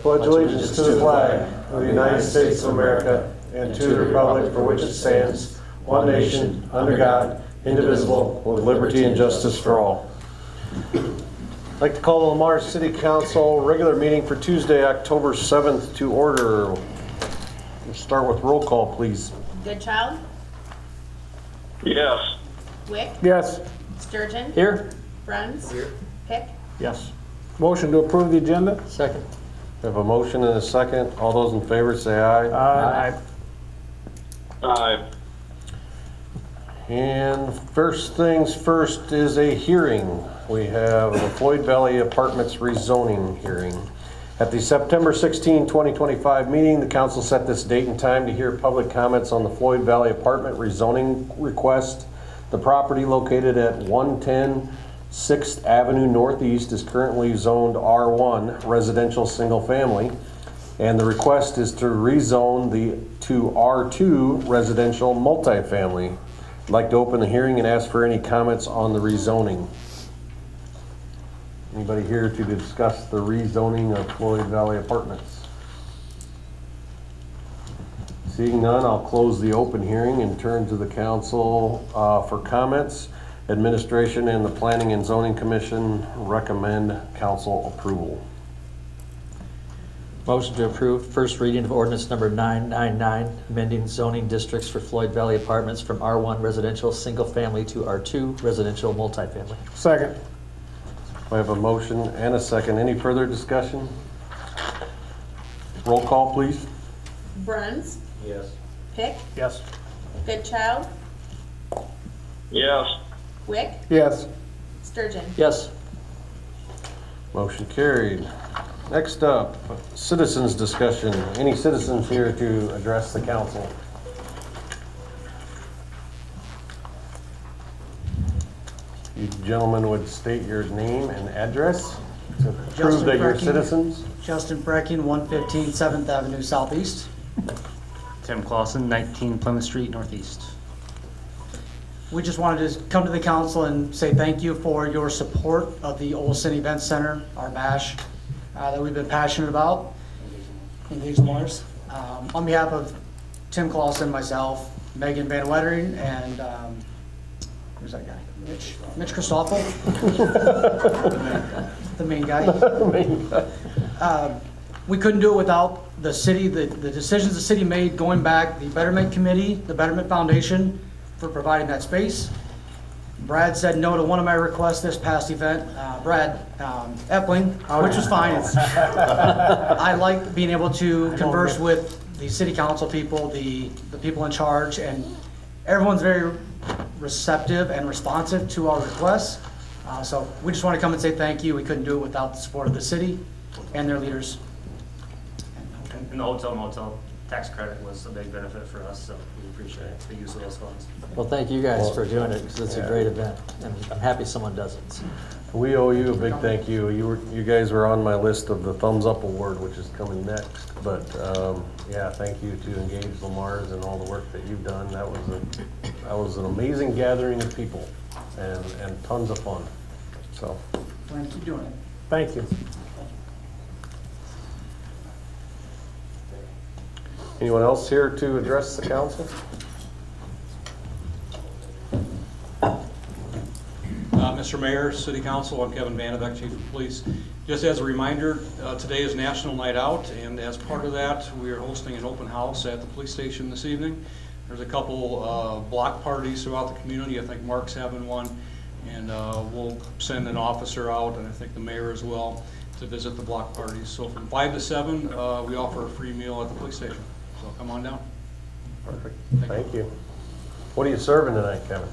pledge allegiance to the flag of the United States of America and to the republic for which it stands, one nation, under God, indivisible, with liberty and justice for all. I'd like to call the Lamar City Council regular meeting for Tuesday, October 7th to order. We'll start with roll call, please. Goodchild? Yes. Wick? Yes. Sturgeon? Here? Bruns? Here. Pick? Yes. Motion to approve the agenda? Second. We have a motion and a second. All those in favor say aye. Aye. Aye. And first things first is a hearing. We have the Floyd Valley Apartments rezoning hearing. At the September 16, 2025 meeting, the council set this date and time to hear public comments on the Floyd Valley Apartment rezoning request. The property located at 110 6th Avenue Northeast is currently zoned R1 residential single family, and the request is to rezone to R2 residential multifamily. I'd like to open the hearing and ask for any comments on the rezoning. Anybody here to discuss the rezoning of Floyd Valley Apartments? Seeing none, I'll close the open hearing and turn to the council for comments. Administration and the Planning and Zoning Commission recommend council approval. Motion to approve first reading of ordinance number 999, amending zoning districts for Floyd Valley Apartments from R1 residential single family to R2 residential multifamily. Second. I have a motion and a second. Any further discussion? Roll call, please. Bruns? Yes. Pick? Yes. Goodchild? Yes. Wick? Yes. Sturgeon? Yes. Motion carried. Next up, citizens discussion. Any citizens here to address the council? You gentlemen would state your name and address to prove Justin that you're Brecking. citizens. Justin Brecking, 115 7th Avenue Southeast. Tim Clausen, 19 Plymouth Street Northeast. We just wanted to come to the council and say thank you for your support of the Olson Event Center, our BASH, that we've been passionate about. Engage Mars. On behalf of Tim Clausen, myself, Megan Van Wettering, and who's that guy? Mitch Christoffel, the main guy. We couldn't do it without the city, the decisions the city made going back, the Betterment Committee, the Betterment Foundation for providing that space. Brad said no to one of my requests this past event, Brad Epling, which was fine. I like being able to converse with the city council people, the people in charge, and everyone's very receptive and responsive to our requests. So we just want to come and say thank you. We couldn't do it without the support of the city and their leaders. And the hotel motel tax credit was a big benefit for us, so we appreciate the use of those funds. Well, thank you guys for doing it because it's a great event, and I'm happy someone does it. We owe you a big thank you. You guys were on my list of the Thumbs Up Award, which is coming next. But yeah, thank you to Engage Lamar's and all the work that you've done. That was an amazing gathering of people and tons of fun. So We're going to keep doing it. Thank you. anyone else here to address the council? Mr. Mayor, City Council, I'm Kevin Vandebeck, Chief of Police. Just as a reminder, today is National Night Out, and as part of that, we are hosting an open house at the police station this evening. There's a couple block parties throughout the community. I think Mark's having one, and we'll send an officer out, and I think the mayor as well, to visit the block parties. So from 5 to 7, we offer a free meal at the police station. So come on down. Perfect. Thank you. What are you serving tonight, Kevin?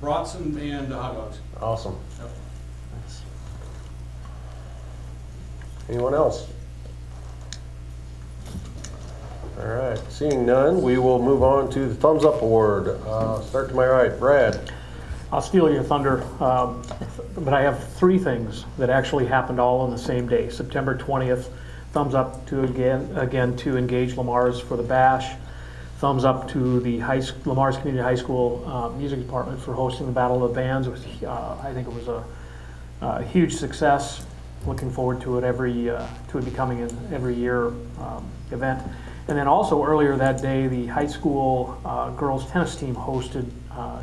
Brats and hot dogs. Awesome. Yep. Anyone else? All right, seeing none, we will move on to the Thumbs Up Award. Start to my right, Brad. I'll steal your thunder, but I have three things that actually happened all on the same day. September 20th, thumbs up to again to Engage Lamar's for the Bash. Thumbs up to the Lamar's Community High School Music Department for hosting the Battle of the Bands. I think it was a huge success. looking forward to it to it becoming an every year event. And then also earlier that day, the high school girls tennis team hosted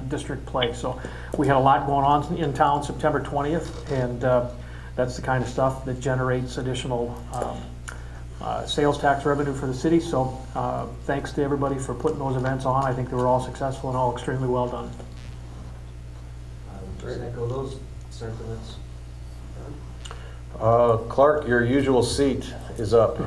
district play. So we had a lot going on in town September 20th, and that's the kind of stuff that generates additional sales tax revenue for the city. So thanks to everybody for putting those events on. I think they were all successful and all extremely well done. Just echo those sentiments. Clark, your usual seat is up.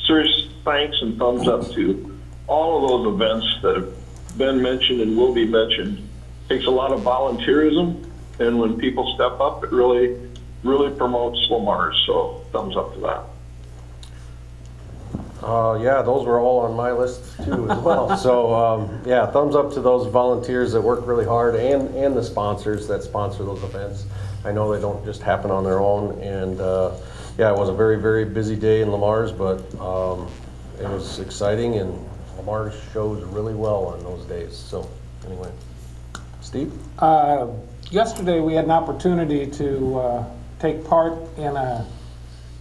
Serious thanks and thumbs up to all of those events that have been mentioned and will be mentioned. Takes a lot of volunteerism, and when people step up, it really promotes Lamar's, so thumbs up to that. Yeah, those were all on my list too as well. So yeah, thumbs up to those volunteers that work really hard, and the sponsors that sponsor those events. I know they don't just happen on their own, and yeah, it was a very, very busy day in Lamar's, but it was exciting, and Lamar's shows really well on those days. So anyway, Steve? Yesterday, we had an opportunity to take part in a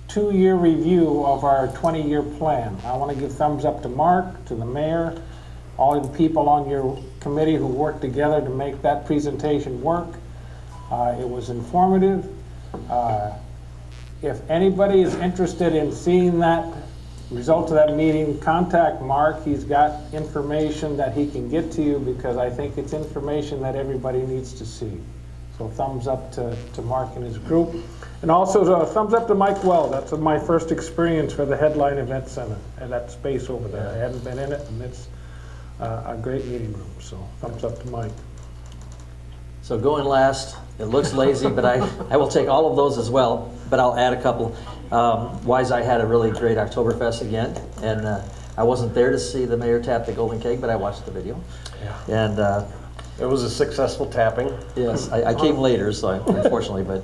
2-year review of our 20-year plan. I want to give thumbs up to Mark, to the mayor, all of the people on your committee who worked together to make that presentation work. It was informative. If anybody is interested in seeing that result of that meeting, contact Mark. He's got information that he can get to you, because I think it's information that everybody needs to see. So thumbs up to Mark and his group. And also thumbs up to Mike Well. That's my first experience for the Headline Event Center and that space over there. I hadn't been in it, and it's a great meeting room. So thumbs up to Mike. So going last, it looks lazy, but I will take all of those as well, but I'll add a couple. Wise I had a really great Oktoberfest again, and I wasn't there to see the mayor tap the golden keg, but I watched the video. Yeah. And It was a successful tapping. yes, I came later, so unfortunately, but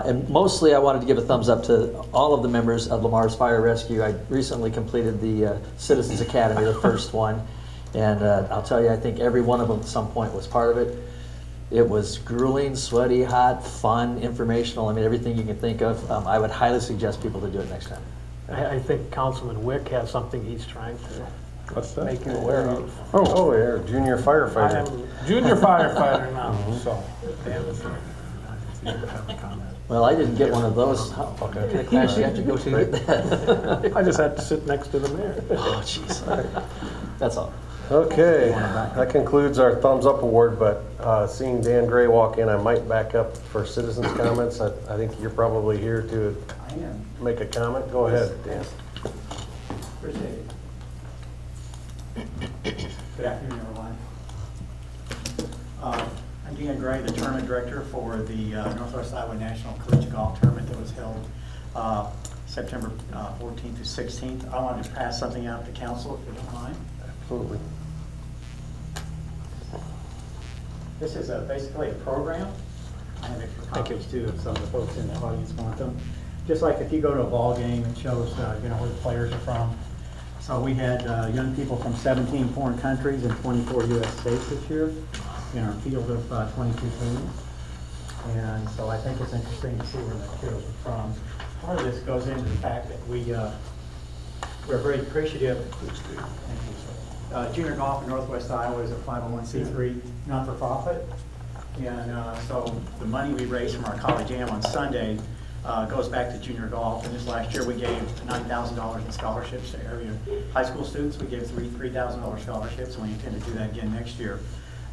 and mostly I wanted to give a thumbs up to all of the members of Lamar's Fire Rescue. I recently completed the Citizens Academy, the first one, and I'll tell you, I think every one of them at some point was part of it. It was grueling, sweaty, hot, fun, informational. I mean, everything you can think of. I would highly suggest people to do it next time. I think Councilman Wick has something he's trying to make you aware of. Oh, yeah, junior I firefighter. am junior firefighter now, so. Dan is there. You have a comment. Well, I didn't get one of those. How kind of class do you have to go to get that? I just had to sit next to the mayor. Oh, jeez. That's all. Okay, that concludes our thumbs up award, but seeing Dan Gray walk in, I might back up for citizens' comments. I think you're probably here to make a comment. Go ahead, Dan. Appreciate it. Good afternoon, everyone. I'm Dan Gray, the tournament director for the Northwest Iowa National Collegiate Golf Tournament that was held September 14th to 16th. I wanted to pass something out to council, if you don't mind. Absolutely. This is basically a program. I have extra copies too if some of the folks in the audience want them. Just like if you go to a ball game, it shows where the players are from. So we had young people from 17 foreign countries and 24 U.S. states this year in our field of 22 teams. And so I think it's interesting to see where the kids are from. Part of this goes into the fact that we're very appreciative. Junior Golf in Northwest Iowa is a 501c3 not-for-profit. And so the money we raise from our college am on Sunday goes back to junior golf. And this last year we gave $9,000 in scholarships to area high school students. We gave $3,000 scholarships, and we intend to do that again next year.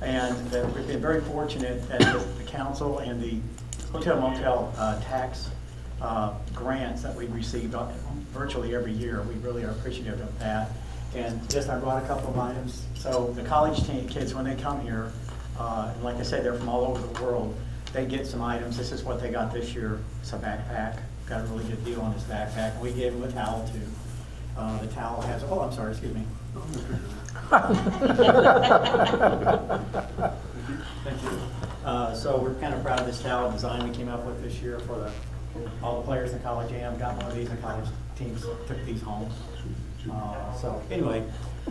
And we've been very fortunate that the council and the hotel motel tax grants that we received virtually every year. We really are appreciative of that. And just I brought a couple of items. So the college kids, when they come here, and like I said, they're from all over the world, they get some items. This is what they got this year. It's a backpack. Got a really good deal on this backpack. And we gave them a towel too. The towel has, oh, I'm sorry, excuse me. Thank you. So we're kind of proud of this towel design we came up with this year for all the players in College Am. Got one of these, and college teams took these home. So anyway,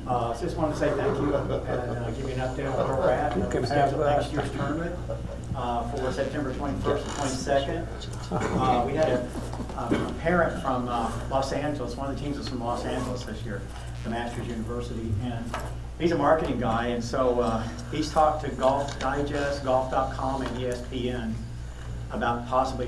So just wanted to say thank you and give you an update on where we're at. You can We've have scheduled that. next year's tournament for September 21st and 22nd. We had a parent from Los Angeles. One of the teams was from Los Angeles this year, the Masters University, and he's a marketing guy, and so he's talked to Golf Digest, Golf.com, and ESPN about possibly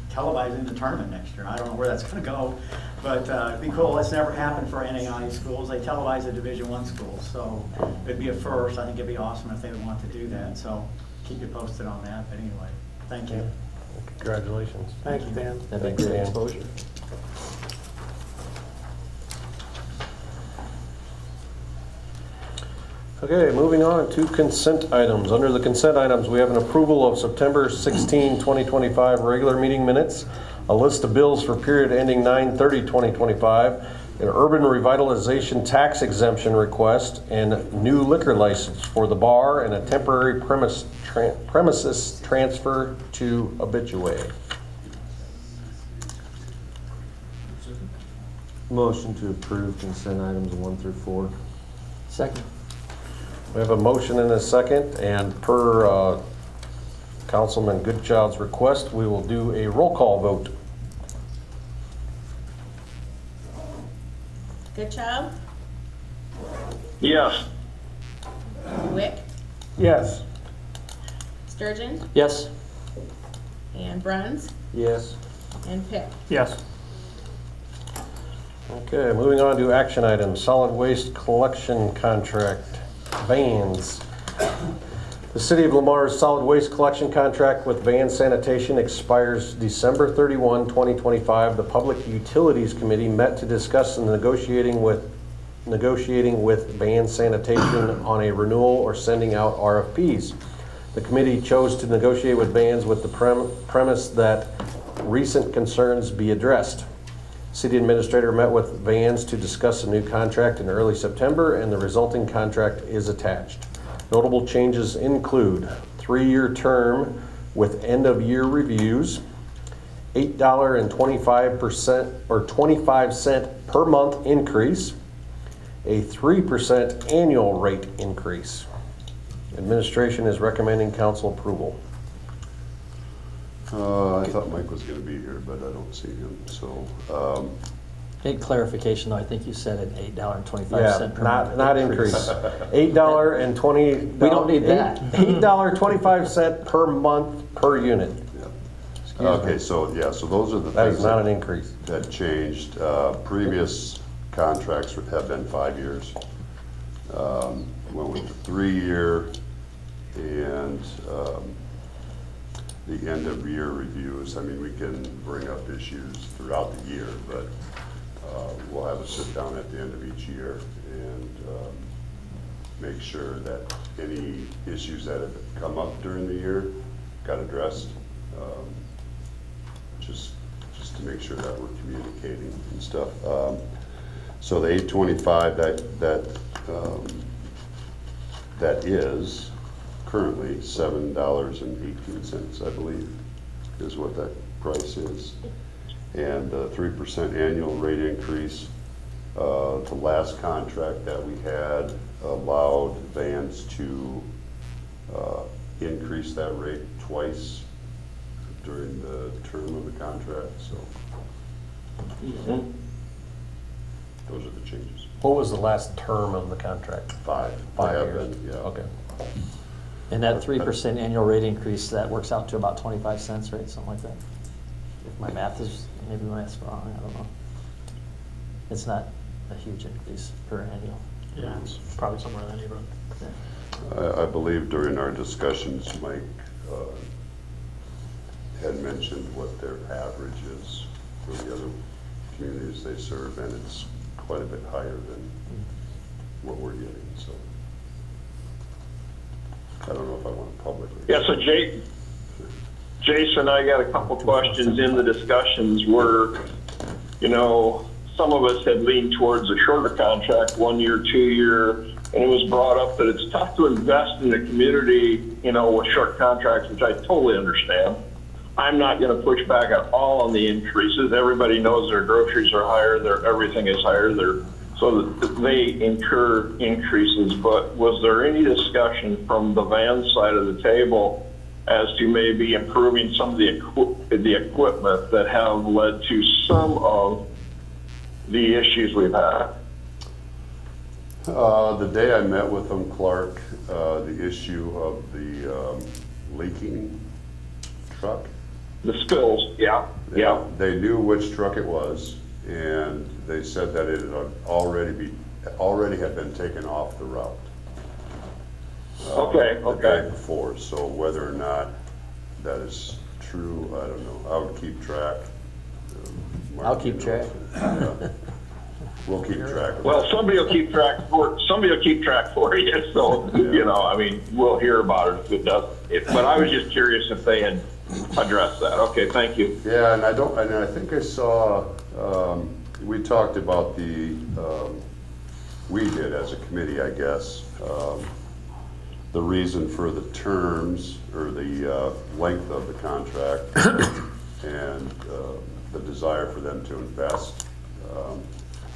televising the tournament next year. I don't know where that's going to go, but it'd be cool. It's never happened for NAIA schools. They televise the Division I schools, so it'd be a first. I think it'd be awesome if they would want to do that. So keep you posted on that. But anyway, thank you. Congratulations. Thanks, Dan. That'd be great exposure. Okay, moving on to consent items. Under the consent items, we have an approval of September 16, 2025 regular meeting minutes, a list of bills for period ending 9/30/2025, an urban revitalization tax exemption request, and new liquor license for the bar, and a temporary premises transfer to Habitué. Motion to approve consent items 1 through 4. Second. We have a motion and a second, and per Councilman Goodchild's request, we will do a roll call vote. Goodchild, Yes. Wick, Yes. Sturgeon, Yes. and Bruns, Yes. and Pick. Yes. Okay, moving on to action items, solid waste collection contract, vans. The City of Lamar's solid waste collection contract with Van Sanitation expires December 31, 2025. The Public Utilities Committee met to discuss the negotiating with Van Sanitation on a renewal or sending out RFPs. The committee chose to negotiate with Vans with the premise that recent concerns be addressed. City Administrator met with Vans to discuss a new contract in early September, and the resulting contract is attached. Notable changes include 3-year term with end-of-year reviews, $8.25 or 25-cent per month increase, a 3% annual rate increase. Administration is recommending council approval. I thought Mike was going to be here, but I don't see him, so. Hey, clarification though, I think you said an $8.25 Yeah, per month. not increase. $8.20. We don't need that. $8.25 per month per unit. Yeah. Okay, so, yeah, so those are the That things is not an increase. that changed. Previous contracts have been 5 years. Went with the 3-year, and the end of year reviews. I mean, we can bring up issues throughout the year, but we'll have a sit down at the end of each year and make sure that any issues that have come up during the year got addressed. Just to make sure that we're communicating and stuff. So the 825 that is currently $7.18, I believe, is what that price is. And 3% annual rate increase. The last contract that we had allowed Vans to increase that rate twice during the term of the contract, so those are the changes. What was the last term of the contract? 5 years. Yeah. Okay. And that 3% annual rate increase, that works out to about 25 cents, right? Something like that. If my math is, maybe my math's wrong, I don't know. It's not a huge increase per annual. Yeah, it's probably somewhere in that neighborhood. I believe during our discussions, Mike had mentioned what their average is for the other communities they serve, and it's quite a bit higher than what we're getting, so. I don't know if I want to publicly. Yeah, so Jason, I got a couple questions in the discussions where, you know, some of us had leaned towards a shorter contract, 1 year, 2 year, and it was brought up that it's tough to invest in the community, you know, with short contracts, which I totally understand. I'm not going to push back at all on the increases. Everybody knows their groceries are higher, their everything is higher, their so that they incur increases, but was there any discussion from the van side of the table as to maybe improving some of the equipment that have led to some of the issues we've had? The day I met with them, Clark, the issue of the leaking truck. The spills, yeah. They knew which truck it was, and they said that it had already had been taken off the route. Okay. The day before, so whether or not that is true, I don't know. I would keep track. Mark, I'll keep track. We'll keep track. Well, somebody will keep track for you. So I mean, we'll hear about it if it doesn't. But I was just curious if they had addressed that. Okay, thank you. Yeah, and I think I saw. We talked about we did as a committee, I guess, the reason for the terms or the length of the contract and the desire for them to invest.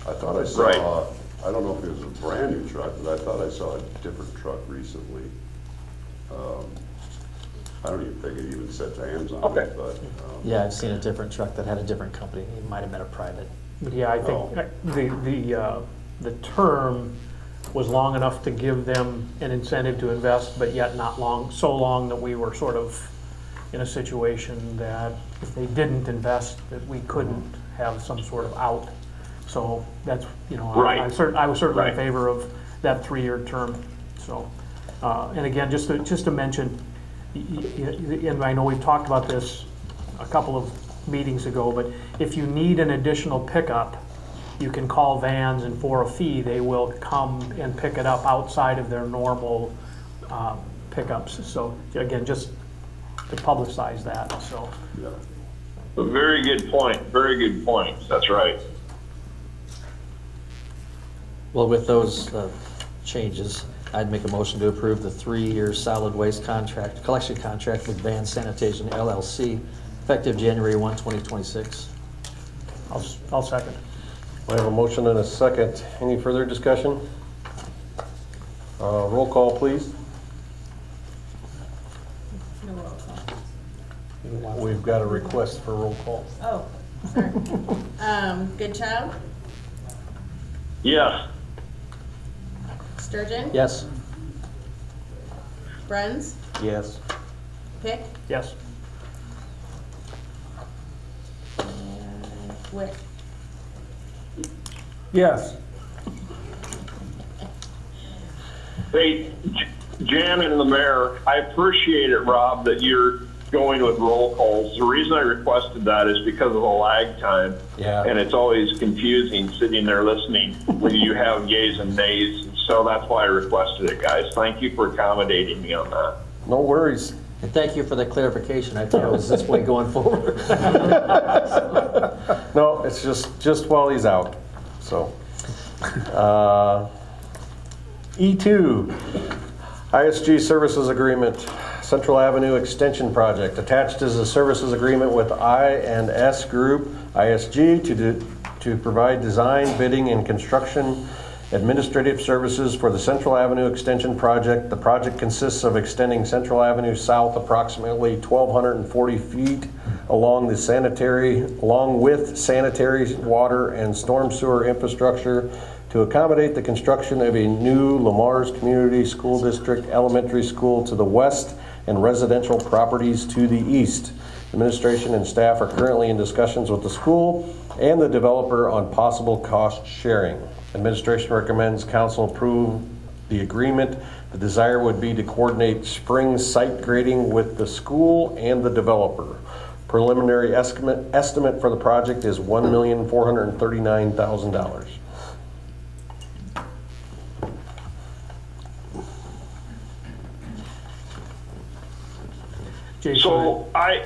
I thought I saw, Right. I don't know if it was a brand new truck, but I thought I saw a different truck recently. I don't even think it even said Vans on it, but. Yeah, I've seen a different truck that had a different company. It might have been a private. Yeah, I think the term was long enough to give them an incentive to invest, but yet not so long that we were sort of in a situation that if they didn't invest, that we couldn't have some sort of out. So that's, Right. I was certainly Right. in favor of that 3-year term. So, and again, just to mention, and I know we've talked about this a couple of meetings ago, but if you need an additional pickup, you can call Vans, and for a fee, they will come and pick it up outside of their normal pickups. So again, just to publicize that, so. Yeah. A very good point. Very good point. That's right. Well, with those changes, I'd make a motion to approve the 3-year solid waste collection contract with Van Sanitation LLC, effective January 1, 2026. I'll second. I have a motion and a second. Any further discussion? Roll call, please. No roll call. We've got a request for roll call. Oh, sorry. Goodchild, Yes. Sturgeon, Yes? Bruns, Yes. Pick, Yes. and Wick. Yes. Hey, Jan and the mayor, I appreciate it, Rob, that you're going with roll calls. The reason I requested that is because of the lag time. Yeah. And it's always confusing sitting there listening when you have yays and nays. So that's why I requested it, guys. Thank you for accommodating me on that. No worries. And thank you for the clarification. I thought it was this way going forward. No, it's just while he's out, so. E2, ISG Services Agreement, Central Avenue Extension Project. Attached is a services agreement with I&S Group, ISG, to provide design, bidding, and construction administrative services for the Central Avenue Extension Project. The project consists of extending Central Avenue south approximately 1,240 feet along with sanitary, water, and storm sewer infrastructure to accommodate the construction of a new Lamar's Community School District elementary school to the west and residential properties to the east. Administration and staff are currently in discussions with the school and the developer on possible cost sharing. Administration recommends council approve the agreement. The desire would be to coordinate spring site grading with the school and the developer. Preliminary estimate for the project is $1,439,000. Jason, So I'm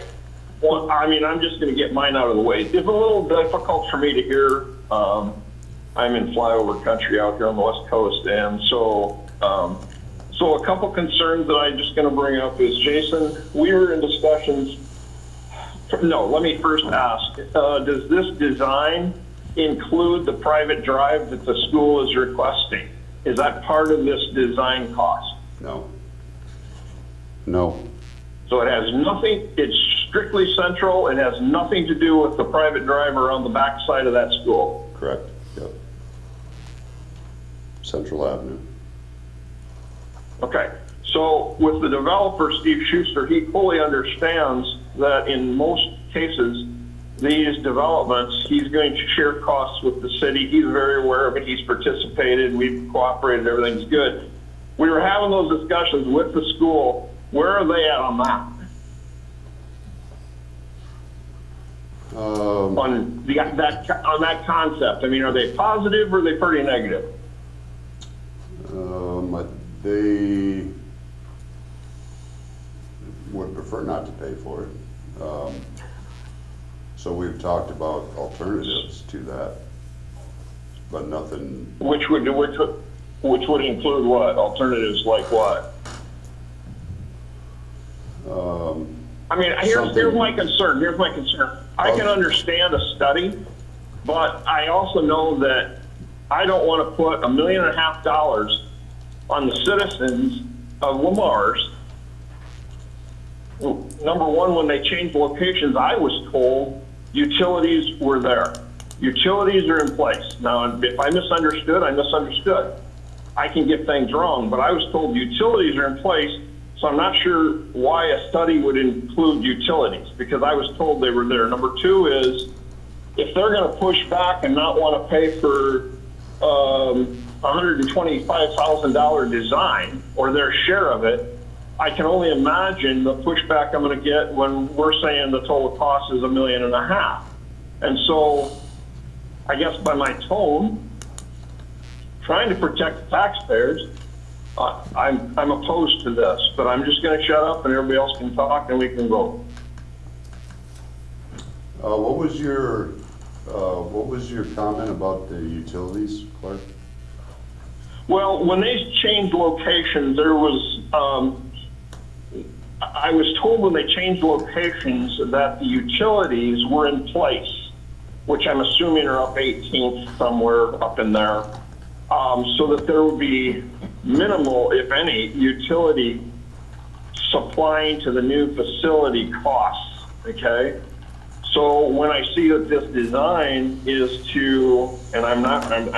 just going to get mine out of the way. It's a little difficult for me to hear. I'm in flyover country out here on the West Coast, and so a couple concerns that I'm just going to bring up is, Jason, we were in discussions. No, let me first ask, does this design include the private drive that the school is requesting? Is that part of this design cost? No. No. So it has nothing, it's strictly central, it has nothing to do with the private drive around the back side of that school. Correct, yep. Central Avenue. Okay, so with the developer, Steve Schuster, he fully understands that in most cases, these developments, he's going to share costs with the city. He's very aware of it. He's participated. We've cooperated. Everything's good. We were having those discussions with the school. Where are they at on that? On that concept. I mean, are they positive or are they pretty negative? They would prefer not to pay for it. So we've talked about alternatives to that, but nothing. Which would include what? Alternatives like what? I mean, here's my concern. Here's my concern. I can understand a study, but I also know that I don't want to put $1.5 million on the citizens of Lamar's. Number one, when they changed locations, I was told utilities were there. Utilities are in place. Now, if I misunderstood, I misunderstood. I can get things wrong, but I was told utilities are in place, so I'm not sure why a study would include utilities, because I was told they were there. Number two is, if they're going to push back and not want to pay for $125,000 design or their share of it, I can only imagine the pushback I'm going to get when we're saying the total cost is $1.5 million. And so, I guess by my tone, trying to protect the taxpayers, I'm opposed to this. But I'm just going to shut up and everybody else can talk and we can vote. What was your comment about the utilities, Clark? Well, when they changed locations, there was, I was told when they changed locations that the utilities were in place, which I'm assuming are up 18th somewhere up in there, so that there would be minimal, if any, utility supplying to the new facility costs, okay? So when I see that this design is to, and I'm